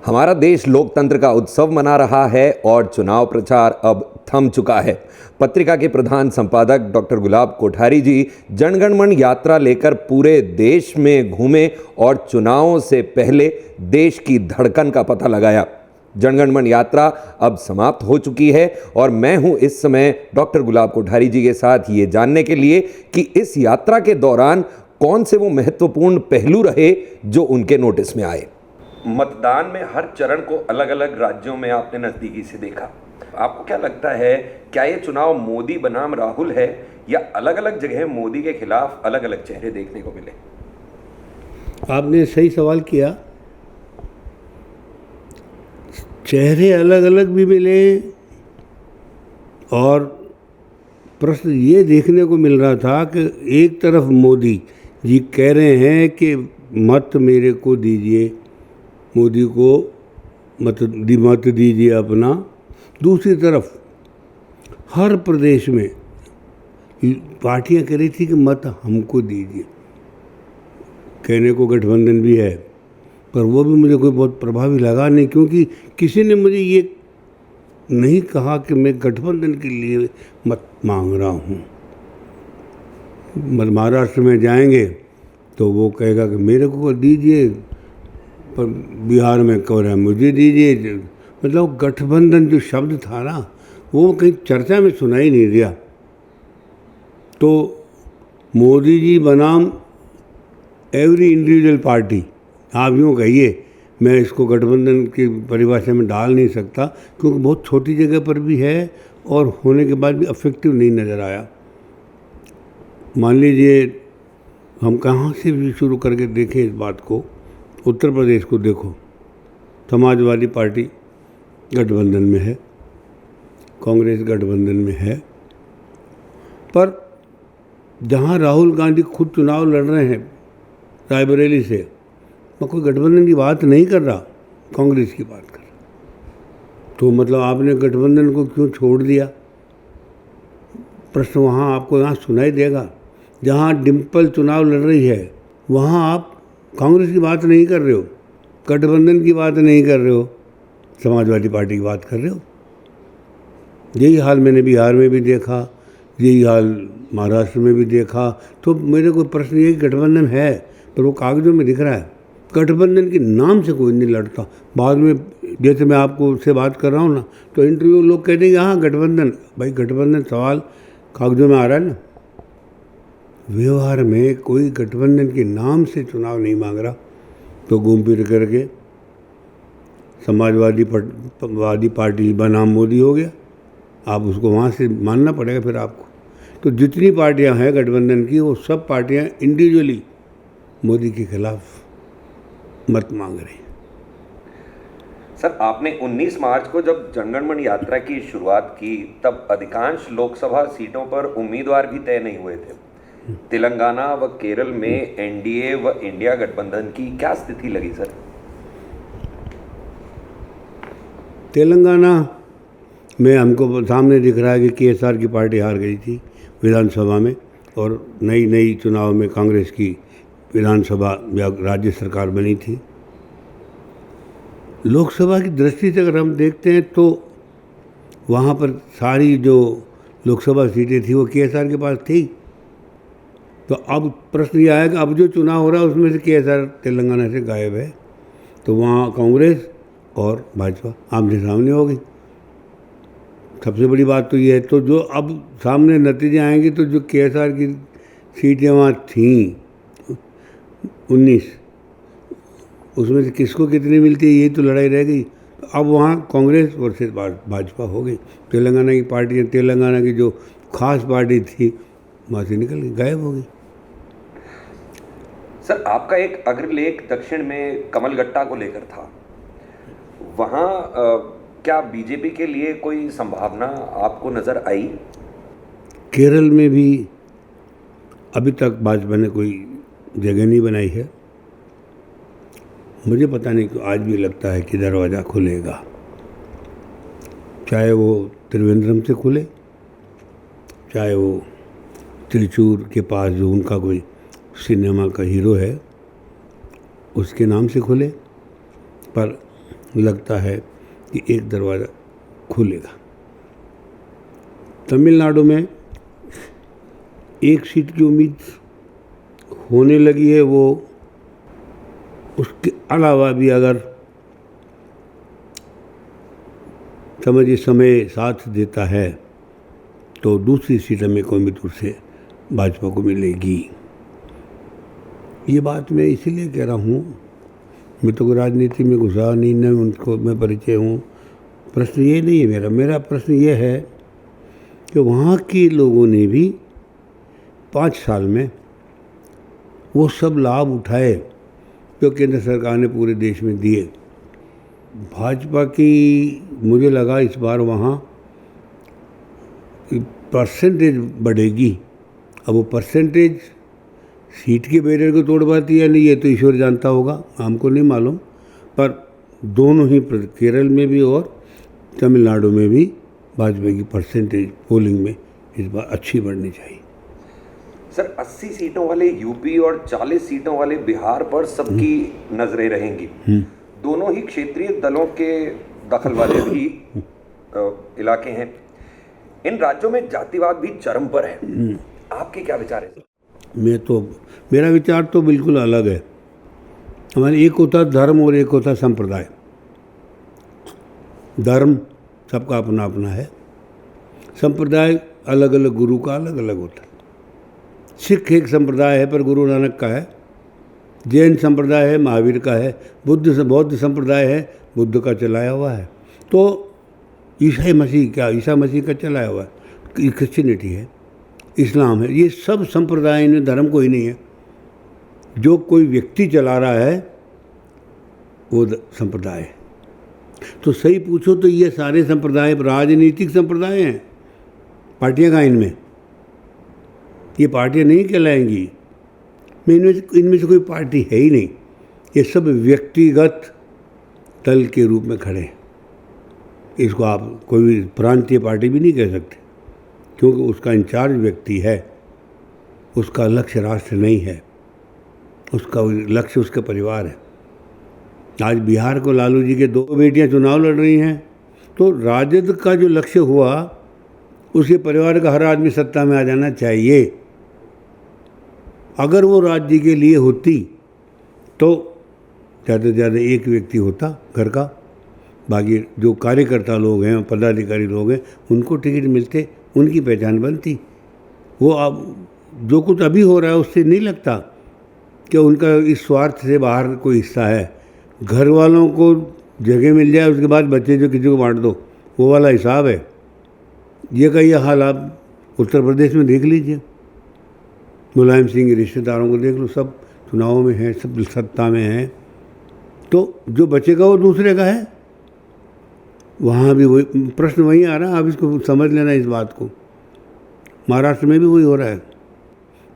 हमारा देश लोकतंत्र का उत्सव मना रहा है और चुनाव प्रचार अब थम चुका है। पत्रिका के प्रधान संपादक डॉक्टर गुलाब कोठारी जी जनगणमन यात्रा लेकर पूरे देश में घूमे और चुनावों से पहले देश की धड़कन का पता लगाया। जनगणमन यात्रा अब समाप्त हो चुकी है और मैं हूं इस समय डॉक्टर गुलाब कोठारी जी के साथ ये जानने के लिए कि इस यात्रा के दौरान कौन से वो महत्वपूर्ण पहलू रहे जो उनके नोटिस में आए। मतदान में हर चरण को अलग अलग राज्यों में आपने नज़दीकी से देखा। आपको क्या लगता है, क्या ये चुनाव मोदी बनाम राहुल है या अलग अलग जगह मोदी के खिलाफ अलग अलग चेहरे देखने को मिले? आपने सही सवाल किया। चेहरे अलग अलग भी मिले और प्रश्न ये देखने को मिल रहा था कि एक तरफ मोदी जी कह रहे हैं कि मत मेरे को दीजिए, मोदी को मत दीजिए अपना। दूसरी तरफ हर प्रदेश में पार्टियां कह रही थी कि मत हमको दीजिए। कहने को गठबंधन भी है, पर वो भी मुझे कोई बहुत प्रभावी लगा नहीं, क्योंकि किसी ने मुझे ये नहीं कहा कि मैं गठबंधन के लिए मत मांग रहा हूँ। महाराष्ट्र में जाएंगे तो वो कहेगा कि मेरे को दीजिए, पर बिहार में कह रहा है मुझे दीजिए। मतलब गठबंधन जो शब्द था ना, वो कहीं चर्चा में सुनाई नहीं दिया। तो मोदी जी बनाम एवरी इंडिविजुअल पार्टी, आप यूँ कहिए, मैं इसको गठबंधन की परिभाषा में डाल नहीं सकता, क्योंकि बहुत छोटी जगह पर भी है और होने के बाद भी अफेक्टिव नहीं नज़र आया। मान लीजिए हम कहाँ से भी शुरू करके देखें इस बात को, उत्तर प्रदेश को देखो, समाजवादी पार्टी गठबंधन में है, कांग्रेस गठबंधन में है, पर जहाँ राहुल गांधी खुद चुनाव लड़ रहे हैं रायबरेली से, मैं कोई गठबंधन की बात नहीं कर रहा, कांग्रेस की बात कर रहा। तो मतलब आपने गठबंधन को क्यों छोड़ दिया? प्रश्न वहाँ आपको यहाँ सुनाई देगा। जहाँ डिम्पल चुनाव लड़ रही है वहाँ आप कांग्रेस की बात नहीं कर रहे हो, गठबंधन की बात नहीं कर रहे हो, समाजवादी पार्टी की बात कर रहे हो। यही हाल मैंने बिहार में भी देखा, यही हाल महाराष्ट्र में भी देखा। तो मेरे को प्रश्न ये गठबंधन है, पर वो कागजों में दिख रहा है। गठबंधन के नाम से कोई नहीं लड़ता। बाद में जैसे मैं आपको से बात कर रहा हूँ ना, तो इंटरव्यू लोग कहते हैं कि हाँ गठबंधन, भाई गठबंधन सवाल कागजों में आ रहा है ना, व्यवहार में कोई गठबंधन के नाम से चुनाव नहीं मांग रहा। तो घूम फिर करके समाजवादी पार्टी बनाम मोदी हो गया। आप उसको वहाँ से मानना पड़ेगा फिर आपको। तो जितनी पार्टियां हैं गठबंधन की, वो सब पार्टियां इंडिविजुअली मोदी के खिलाफ मत मांग रही। सर, आपने 19 मार्च को जब जनगणमन यात्रा की शुरुआत की, तब अधिकांश लोकसभा सीटों पर उम्मीदवार भी तय नहीं हुए थे। तेलंगाना व केरल में एनडीए व इंडिया गठबंधन की क्या स्थिति लगी सर? तेलंगाना में हमको सामने दिख रहा है कि केएसआर की पार्टी हार गई थी विधानसभा में, और नई चुनाव में कांग्रेस की विधानसभा या राज्य सरकार बनी थी। लोकसभा की दृष्टि से अगर हम देखते हैं तो वहाँ पर सारी जो लोकसभा सीटें थी वो केएसआर के पास थी। तो अब प्रश्न ये आया कि अब जो चुनाव हो रहा है उसमें से केएसआर तेलंगाना से गायब है, तो वहाँ कांग्रेस और भाजपा आमने सामने हो गई। सबसे बड़ी बात तो ये है, तो जो अब सामने नतीजे आएंगे, तो जो केएसआर की सीटें वहाँ थीं 19, उसमें से किसको कितनी मिलती है यही तो लड़ाई रह गई। तो अब वहाँ कांग्रेस वर्सेस भाजपा हो गई। तेलंगाना की पार्टियाँ, तेलंगाना की जो खास पार्टी थी वहाँ से निकल गई, गायब हो गई। सर, आपका एक अग्रलेख दक्षिण में कमलगट्टा को लेकर था। वहाँ क्या बीजेपी के लिए कोई संभावना आपको नज़र आई? केरल में भी अभी तक भाजपा ने कोई जगह नहीं बनाई है। मुझे पता नहीं क्यों आज भी लगता है कि दरवाज़ा खुलेगा, चाहे वो त्रिवेंद्रम से खुले, चाहे वो त्रिचूर के पास जो उनका कोई सिनेमा का हीरो है उसके नाम से खुले। पर लगता है कि एक दरवाज़ा खुलेगा। तमिलनाडु में एक सीट की उम्मीद होने लगी है। वो उसके अलावा भी अगर समझिए समय साथ देता है तो दूसरी सीट हमें कोयम्बटूर से भाजपा को मिलेगी। ये बात मैं इसीलिए कह रहा हूँ, मैं तो राजनीति में घुसा नहीं, न उनको मैं परिचय हूँ। प्रश्न ये नहीं है मेरा प्रश्न ये है कि वहाँ के लोगों ने भी 5 साल में वो सब लाभ उठाए जो केंद्र सरकार ने पूरे देश में दिए। भाजपा की मुझे लगा इस बार वहाँ परसेंटेज बढ़ेगी। अब वो परसेंटेज सीट के बैरियर को तोड़ पाती है नहीं, ये तो ईश्वर जानता होगा, हमको नहीं मालूम। पर दोनों ही केरल में भी और तमिलनाडु में भी भाजपा की परसेंटेज पोलिंग में इस बार अच्छी बढ़नी चाहिए। सर 80 सीटों वाले यूपी और 40 सीटों वाले बिहार पर सबकी नजरें रहेंगी। दोनों ही क्षेत्रीय दलों के दखल वाले भी इलाके हैं। इन राज्यों में जातिवाद भी चरम पर है। आपके क्या विचार है? मेरा विचार तो बिल्कुल अलग है। हमारे एक होता धर्म और एक होता संप्रदाय। धर्म सबका अपना अपना है, संप्रदाय अलग अलग गुरु का अलग अलग होता है। सिख एक संप्रदाय है पर गुरु नानक का है, जैन संप्रदाय है महावीर का है, बौद्ध संप्रदाय है बुद्ध का चलाया हुआ है, तो ईसा मसीह का चलाया हुआ है, क्रिश्चियनिटी है, इस्लाम है। ये सब संप्रदाय में धर्म कोई नहीं है। जो कोई व्यक्ति चला रहा है वो संप्रदाय है। तो सही पूछो तो ये सारे संप्रदाय राजनीतिक संप्रदाय हैं। पार्टियां कहाँ इनमें? ये पार्टियां नहीं कहलाएंगी। इनमें से कोई पार्टी है ही नहीं। ये सब व्यक्तिगत दल के रूप में खड़े हैं। इसको आप कोई प्रांतीय पार्टी भी नहीं कह सकते, क्योंकि उसका इंचार्ज व्यक्ति है, उसका लक्ष्य राष्ट्र नहीं है, उसका लक्ष्य उसका परिवार है। आज बिहार को लालू जी के 2 बेटियां चुनाव लड़ रही हैं, तो राजद का जो लक्ष्य हुआ उसके परिवार का हर आदमी सत्ता में आ जाना चाहिए। अगर वो राज्य के लिए होती तो ज़्यादा से ज़्यादा एक व्यक्ति होता घर का, बाकी जो कार्यकर्ता लोग हैं पदाधिकारी लोग हैं उनको टिकट मिलते, उनकी पहचान बनती। वो अब जो कुछ अभी हो रहा है उससे नहीं लगता कि उनका इस स्वार्थ से बाहर कोई हिस्सा है। घर वालों को जगह मिल जाए उसके बाद बच्चे जो किसी को बांट दो, वो वाला हिसाब है। ये का ये हाल आप उत्तर प्रदेश में देख लीजिए। मुलायम सिंह के रिश्तेदारों को देख लो, सब चुनावों में हैं, सब सत्ता में हैं, तो जो बचेगा वो दूसरे का है। वहाँ भी वही प्रश्न वहीं आ रहा है। आप इसको समझ लेना इस बात को। महाराष्ट्र में भी वही हो रहा है।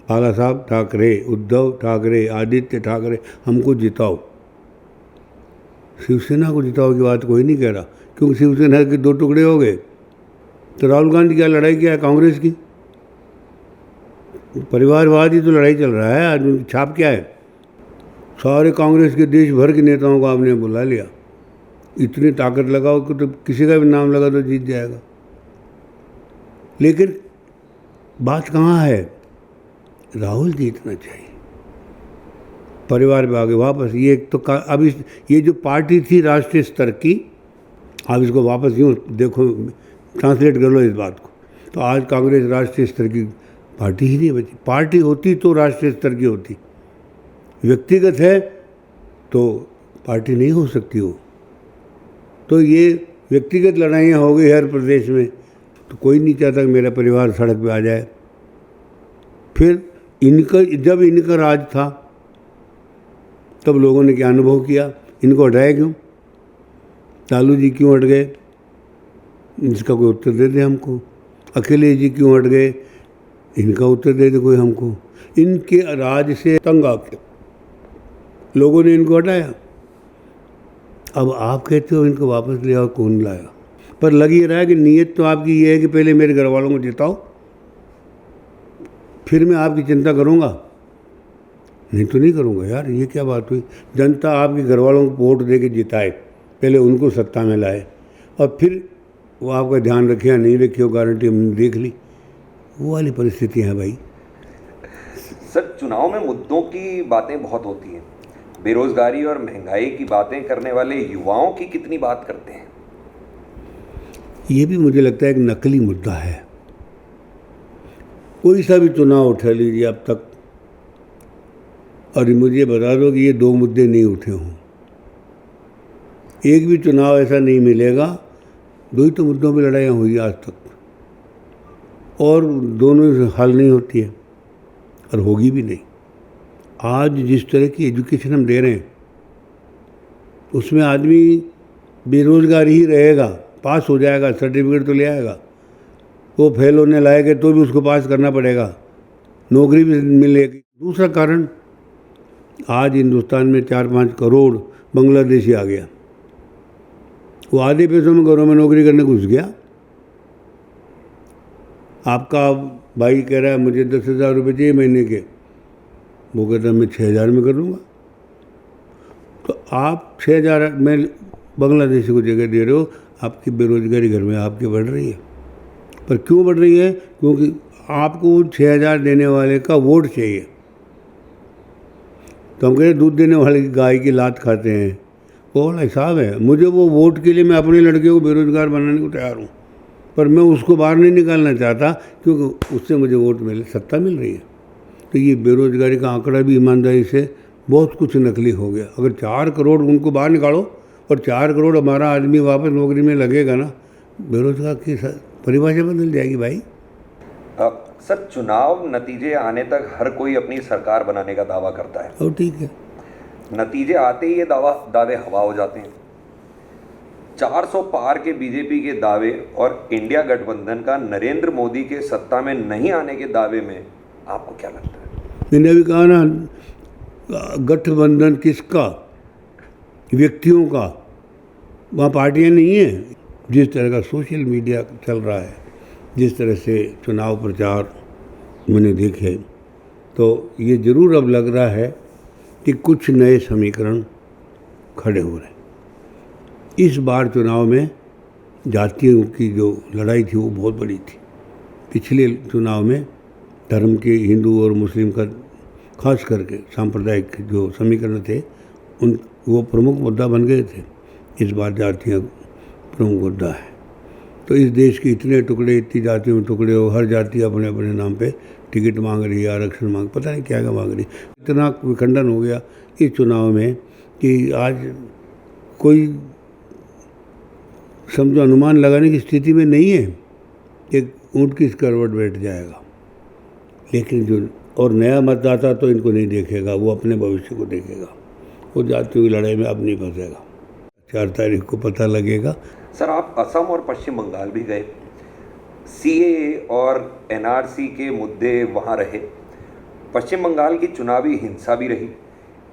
बाला साहब ठाकरे, उद्धव ठाकरे, आदित्य ठाकरे, हमको जिताओ। शिवसेना को जिताओ की बात कोई नहीं कह रहा, क्योंकि शिवसेना के 2 टुकड़े हो गए। तो राहुल गांधी क्या लड़ाई क्या है कांग्रेस की? परिवारवाद ही तो लड़ाई चल रहा है। आज उनकी छाप क्या है? सारे कांग्रेस के देश भर के नेताओं को आपने बुला लिया। इतनी ताकत लगाओ कि तो किसी का भी नाम लगा तो जीत जाएगा। लेकिन बात कहाँ है? राहुल जीतना चाहिए। परिवार पे आगे वापस ये तो अब ये जो पार्टी थी राष्ट्रीय स्तर की, आप इसको वापस यूँ देखो, ट्रांसलेट कर लो इस बात को, तो आज कांग्रेस राष्ट्रीय स्तर की पार्टी ही नहीं बची। पार्टी होती तो राष्ट्रीय स्तर की होती। व्यक्तिगत है तो पार्टी नहीं हो सकती हो। तो ये व्यक्तिगत लड़ाइयाँ हो गई हर प्रदेश में, तो कोई नहीं चाहता कि मेरा परिवार सड़क पे आ जाए। फिर जब इनका राज था तब लोगों ने क्या अनुभव किया? इनको हटाया क्यों? लालू जी क्यों हट गए? इसका कोई उत्तर दे दे हमको। अखिलेश जी क्यों हट गए? इनका उत्तर दे दे कोई हमको। इनके राज से तंग आके लोगों ने इनको हटाया। अब आप कहते हो इनको वापस ले आओ, कौन लाया? पर लग ही रहा है कि नीयत तो आपकी ये है कि पहले मेरे घर वालों को जिताओ, फिर मैं आपकी चिंता करूँगा। नहीं तो नहीं करूँगा यार, ये क्या बात हुई? जनता आपके घर वालों को वोट दे के जिताए, पहले उनको सत्ता में लाए और फिर वो आपका ध्यान रखे या नहीं रखे हो गारंटी हमने देख ली, वो वाली परिस्थिति है भाई। सर, चुनाव में मुद्दों की बातें बहुत होती हैं, बेरोजगारी और महंगाई की बातें करने वाले युवाओं की कितनी बात करते हैं? ये भी मुझे लगता है एक नकली मुद्दा है। कोई सा भी चुनाव उठा लीजिए अब तक और मुझे बता दो कि ये दो मुद्दे नहीं उठे हों। एक भी चुनाव ऐसा नहीं मिलेगा, दो ही तो मुद्दों पे लड़ाइयाँ हुई आज तक और दोनों से हल नहीं होती है और होगी भी नहीं। आज जिस तरह की एजुकेशन हम दे रहे हैं उसमें आदमी बेरोजगार ही रहेगा, पास हो जाएगा, सर्टिफिकेट तो ले आएगा, वो फेल होने लायक है तो भी उसको पास करना पड़ेगा, नौकरी भी मिलेगी। दूसरा कारण, आज हिंदुस्तान में 4-5 करोड़ बांग्लादेशी आ गया, वो आधे पैसों में घरों में नौकरी करने घुस गया। आपका भाई कह रहा है मुझे 10,000 रुपये चाहिए महीने के, वो कहता है मैं 6,000 में कर लूँगा। तो आप 6,000 में बांग्लादेशी को जगह दे रहे हो, आपकी बेरोजगारी घर में आपकी बढ़ रही है। पर क्यों बढ़ रही है? क्योंकि आपको 6,000 देने वाले का वोट चाहिए। तो हम कह रहे दूध देने वाले की गाय की लात खाते हैं, वो वाला हिसाब है। मुझे वो वोट के लिए मैं अपने लड़के को बेरोजगार बनाने को तैयार हूँ, पर मैं उसको बाहर नहीं निकालना चाहता क्योंकि उससे मुझे वोट मिले, सत्ता मिल रही है। तो ये बेरोजगारी का आंकड़ा भी ईमानदारी से बहुत कुछ नकली हो गया। अगर 4 करोड़ उनको बाहर निकालो और 4 करोड़ हमारा आदमी वापस नौकरी में लगेगा ना, बेरोजगार की परिभाषा बदल जाएगी भाई। सर, चुनाव नतीजे आने तक हर कोई अपनी सरकार बनाने का दावा करता है और ठीक है, नतीजे आते ही ये दावे हवा हो जाते हैं। 400 पार के बीजेपी के दावे और इंडिया गठबंधन का नरेंद्र मोदी के सत्ता में नहीं आने के दावे में आपको क्या लगता है? मैंने अभी कहा ना, गठबंधन किसका? व्यक्तियों का, वहाँ पार्टियाँ नहीं हैं। जिस तरह का सोशल मीडिया चल रहा है, जिस तरह से चुनाव प्रचार मैंने देखे, तो ये ज़रूर अब लग रहा है कि कुछ नए समीकरण खड़े हो रहे हैं। इस बार चुनाव में जातियों की जो लड़ाई थी वो बहुत बड़ी थी। पिछले चुनाव में धर्म के, हिंदू और मुस्लिम का खास करके सांप्रदायिक जो समीकरण थे उन वो प्रमुख मुद्दा बन गए थे। इस बार जातियाँ प्रमुख मुद्दा है। तो इस देश के इतने टुकड़े, इतनी जातियों में टुकड़े हो, हर जाति अपने अपने नाम पे टिकट मांग रही है, आरक्षण मांग, पता नहीं क्या क्या मांग रही है। इतना विखंडन हो गया इस चुनाव में कि आज कोई समझो अनुमान लगाने की स्थिति में नहीं है कि ऊँट किस करवट बैठ जाएगा। लेकिन जो और नया मतदाता तो इनको नहीं देखेगा, वो अपने भविष्य को देखेगा, वो जातियों की लड़ाई में अब नहीं फंसेगा। 4 तारीख को पता लगेगा। सर, आप असम और पश्चिम बंगाल भी गए, सीएए और एनआरसी के मुद्दे वहाँ रहे, पश्चिम बंगाल की चुनावी हिंसा भी रही।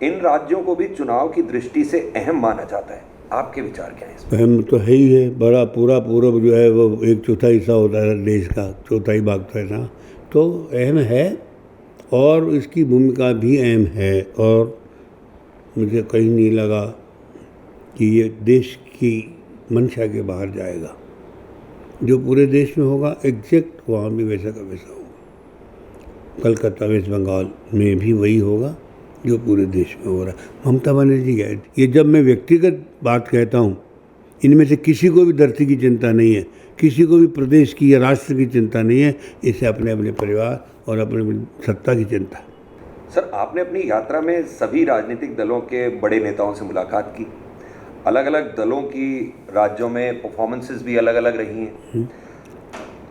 इन राज्यों को भी चुनाव की दृष्टि से अहम माना जाता है, आपके विचार क्या हैं? अहम तो है ही है, बड़ा पूरा पूर्व जो है वो 1/4 हिस्सा होता है देश का, 1/4 भाग तो है ना, तो अहम है और इसकी भूमिका भी अहम है। और मुझे कहीं नहीं लगा कि ये देश की मंशा के बाहर जाएगा। जो पूरे देश में होगा एग्जैक्ट वहाँ भी वैसा का वैसा होगा। कलकत्ता, वेस्ट बंगाल में भी वही होगा जो पूरे देश में हो रहा है। ममता बनर्जी गए, ये जब मैं व्यक्तिगत बात कहता हूँ, इनमें से किसी को भी धरती की चिंता नहीं है, किसी को भी प्रदेश की या राष्ट्र की चिंता नहीं है, इसे अपने अपने परिवार और अपने सत्ता की चिंता है। सर, आपने अपनी यात्रा में सभी राजनीतिक दलों के बड़े नेताओं से मुलाकात की, अलग अलग दलों की राज्यों में परफॉर्मेंसेस भी अलग अलग रही हैं,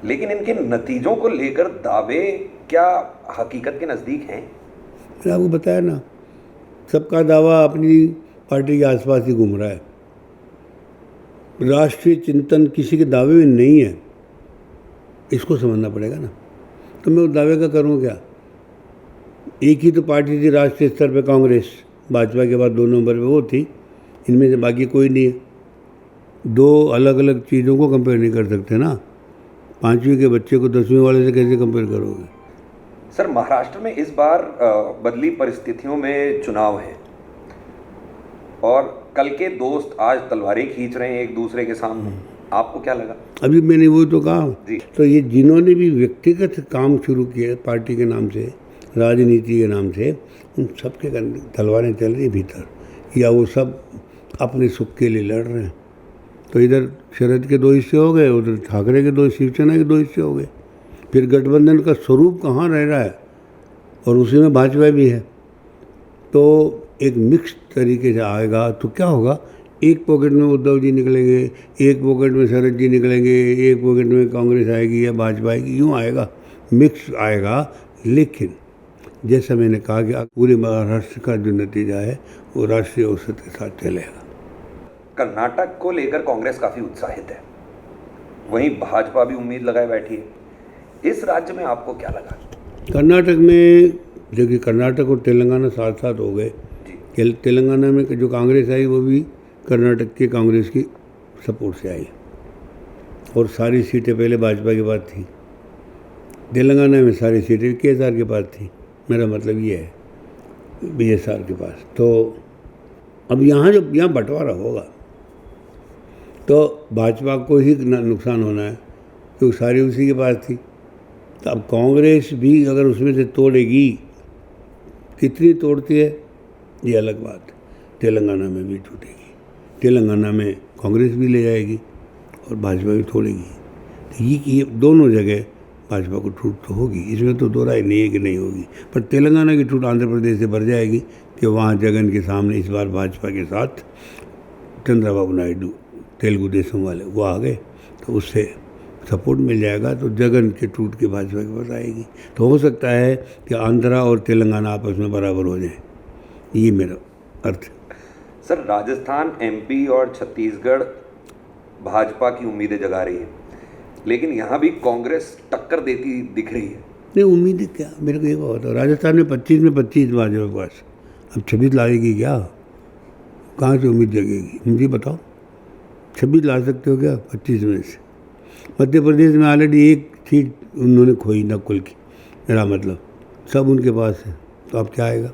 लेकिन इनके नतीजों को लेकर दावे क्या हकीकत के नज़दीक हैं? मैंने आपको बताया ना, सबका दावा अपनी पार्टी के आसपास ही घूम रहा है। राष्ट्रीय चिंतन किसी के दावे में नहीं है, इसको समझना पड़ेगा ना। तो मैं उस दावे का करूँ क्या? एक ही तो पार्टी थी राष्ट्रीय स्तर पे, कांग्रेस, भाजपा के बाद 2 नंबर पे वो थी, इनमें से बाकी कोई नहीं है। 2 अलग अलग चीज़ों को कंपेयर नहीं कर सकते ना। 5वीं के बच्चे को 10वीं वाले से कैसे कंपेयर करोगे? सर, महाराष्ट्र में इस बार बदली परिस्थितियों में चुनाव है और कल के दोस्त आज तलवारें खींच रहे हैं एक दूसरे के सामने, आपको क्या लगा? अभी मैंने वो तो कहा। जी। तो ये जिन्होंने भी व्यक्तिगत काम शुरू किए पार्टी के नाम से, राजनीति के नाम से, उन सबके तलवारें चल रही भीतर, या वो सब अपने सुख के लिए लड़ रहे हैं। तो इधर शरद के 2 हिस्से हो गए, उधर ठाकरे के 2, शिवसेना के 2 हिस्से हो गए। फिर गठबंधन का स्वरूप कहाँ रह रहा है, और उसी में भाजपा भी है। तो एक मिक्स तरीके से आएगा तो क्या होगा, एक पॉकेट में उद्धव जी निकलेंगे, एक पॉकेट में शरद जी निकलेंगे, एक पॉकेट में कांग्रेस आएगी या भाजपा आएगी, यूँ आएगा, मिक्स आएगा। लेकिन जैसा मैंने कहा कि पूरे महाराष्ट्र का जो नतीजा है वो राष्ट्रीय औसत के साथ चलेगा। कर्नाटक को लेकर कांग्रेस काफी उत्साहित है, वहीं भाजपा भी उम्मीद लगाए बैठी है। इस राज्य में आपको क्या लगा? कर्नाटक में देखिए, कर्नाटक और तेलंगाना साथ साथ हो गए। तेलंगाना में जो कांग्रेस आई वो भी कर्नाटक के कांग्रेस की सपोर्ट से आई, और सारी सीटें पहले भाजपा के पास थी। तेलंगाना में सारी सीटें केएसआर के पास थी, मेरा मतलब ये है, बीएसआर के पास। तो अब यहाँ बंटवारा होगा तो भाजपा को ही नुकसान होना है, क्योंकि सारी उसी के पास थी। तो अब कांग्रेस भी अगर उसमें से तोड़ेगी, कितनी तोड़ती है ये अलग बात है। तेलंगाना में भी टूटेगी, तेलंगाना में कांग्रेस भी ले जाएगी और भाजपा भी तोड़ेगी। तो ये दोनों जगह भाजपा को टूट तो होगी, इसमें तो दो राय नहीं है कि नहीं होगी। पर तेलंगाना की टूट आंध्र प्रदेश से भर जाएगी कि वहाँ जगन के सामने इस बार भाजपा के साथ चंद्रबाबू नायडू, तेलुगु देशम वाले, वो आ गए, तो उससे सपोर्ट मिल जाएगा। तो जगन के टूट के भाजपा के पास आएगी। तो हो सकता है कि आंध्रा और तेलंगाना आपस में बराबर हो जाए, ये मेरा अर्थ। सर, राजस्थान, एमपी और छत्तीसगढ़ भाजपा की उम्मीदें जगा रही है, लेकिन यहाँ भी कांग्रेस टक्कर देती दिख रही है। नहीं, उम्मीदें क्या, मेरे को ये बात है, राजस्थान में 25 में 25 भाजपा के पास, अब 26 लाएगी क्या? कहाँ से उम्मीद जगेगी, मुझे बताओ। 26 ला सकते हो क्या 25 में से? मध्य प्रदेश में ऑलरेडी एक सीट उन्होंने खोई नकुल की, मेरा मतलब सब उनके पास है, तो अब क्या आएगा?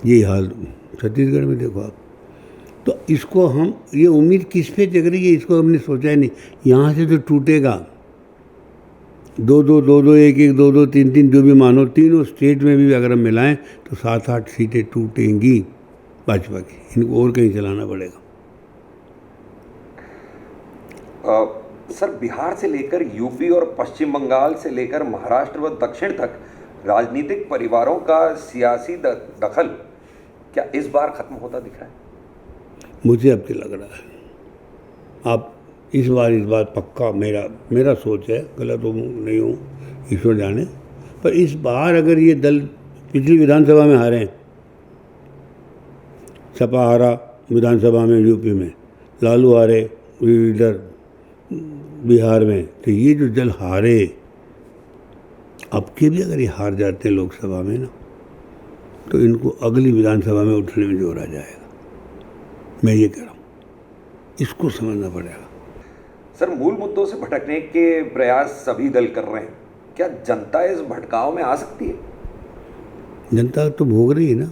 यही हाल छत्तीसगढ़ में देखो आप। तो इसको हम, ये उम्मीद किस पे जग रही है, इसको हमने सोचा ही नहीं। यहाँ से तो टूटेगा, 2-2, 1-1, 2-2, 3-3, जो भी मानो, तीनों स्टेट में भी अगर हम मिलाएं तो 7-8 सीटें टूटेंगी भाजपा की। इनको और कहीं चलाना पड़ेगा। सर, बिहार से लेकर यूपी और पश्चिम बंगाल से लेकर महाराष्ट्र व दक्षिण तक राजनीतिक परिवारों का सियासी दखल क्या इस बार खत्म होता दिख रहा है? मुझे अब लग रहा है आप इस बार पक्का मेरा सोच है, गलत हो नहीं हूँ, ईश्वर जाने, पर इस बार अगर ये दल पिछली विधानसभा में हारे, सपा हारा विधानसभा में यूपी में, लालू हारे इधर बिहार में, तो ये जो दल हारे, अब के भी अगर ये हार जाते हैं लोकसभा में ना, तो इनको अगली विधानसभा में उठने में जोर आ जाएगा। मैं ये कह रहा हूँ, इसको समझना पड़ेगा। सर, मूल मुद्दों से भटकने के प्रयास सभी दल कर रहे हैं, क्या जनता इस भटकाव में आ सकती है? जनता तो भोग रही है ना।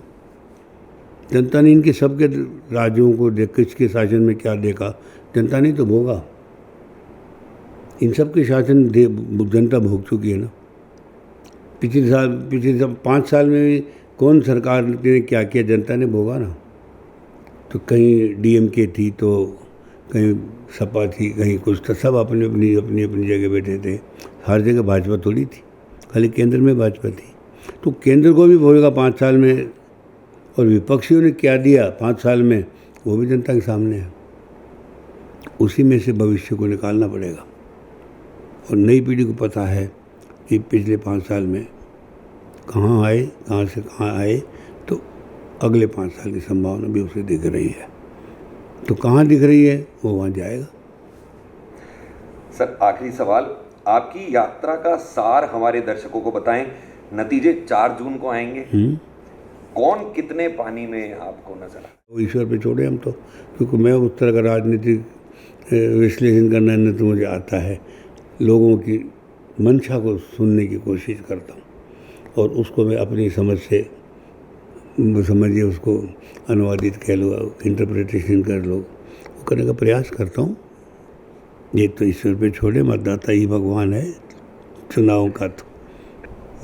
जनता ने इनके सबके राज्यों को देख, किसके शासन में क्या देखा, जनता ने तो भोगा। इन सब के शासन जनता भोग चुकी है ना। पिछले 5 साल में भी कौन सरकार ने क्या किया, जनता ने भोगा ना। तो कहीं डीएमके थी, तो कहीं सपा थी, कहीं कुछ था, सब अपनी अपनी जगह बैठे थे। हर जगह भाजपा थोड़ी थी, खाली केंद्र में भाजपा थी। तो केंद्र को भी भोगेगा 5 साल में, और विपक्षियों ने क्या दिया 5 साल में, वो भी जनता के सामने है। उसी में से भविष्य को निकालना पड़ेगा। और नई पीढ़ी को पता है कि पिछले 5 साल में कहाँ आए, कहाँ से कहाँ आए, तो अगले 5 साल की संभावना भी उसे दिख रही है। तो कहाँ दिख रही है, वो वहाँ जाएगा। सर, आखिरी सवाल, आपकी यात्रा का सार हमारे दर्शकों को बताएं। नतीजे 4 जून को आएंगे। कौन कितने पानी में आपको नजर आए? वो ईश्वर पे छोड़े हम तो, क्योंकि मैं उस तरह का राजनीतिक विश्लेषण करना न तो मुझे आता है। लोगों की मंशा को सुनने की कोशिश करता हूँ और उसको मैं अपनी समझ से समझिए उसको अनुवादित कह लो, इंटरप्रिटेशन कर लो, वो करने का प्रयास करता हूँ। ये तो ईश्वर पे छोड़े, मतदाता ही भगवान है चुनाव का। तो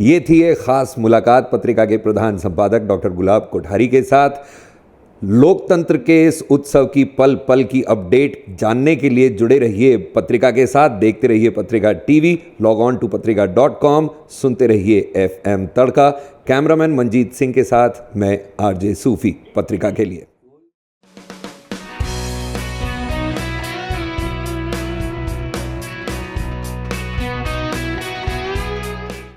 ये थी एक खास मुलाकात पत्रिका के प्रधान संपादक डॉक्टर गुलाब कोठारी के साथ। लोकतंत्र के इस उत्सव की पल पल की अपडेट जानने के लिए जुड़े रहिए पत्रिका के साथ, देखते रहिए पत्रिका टीवी, लॉग ऑन टू पत्रिका.com, सुनते रहिए FM तड़का। कैमरामैन मंजीत सिंह के साथ मैं RJ सूफी, पत्रिका के लिए।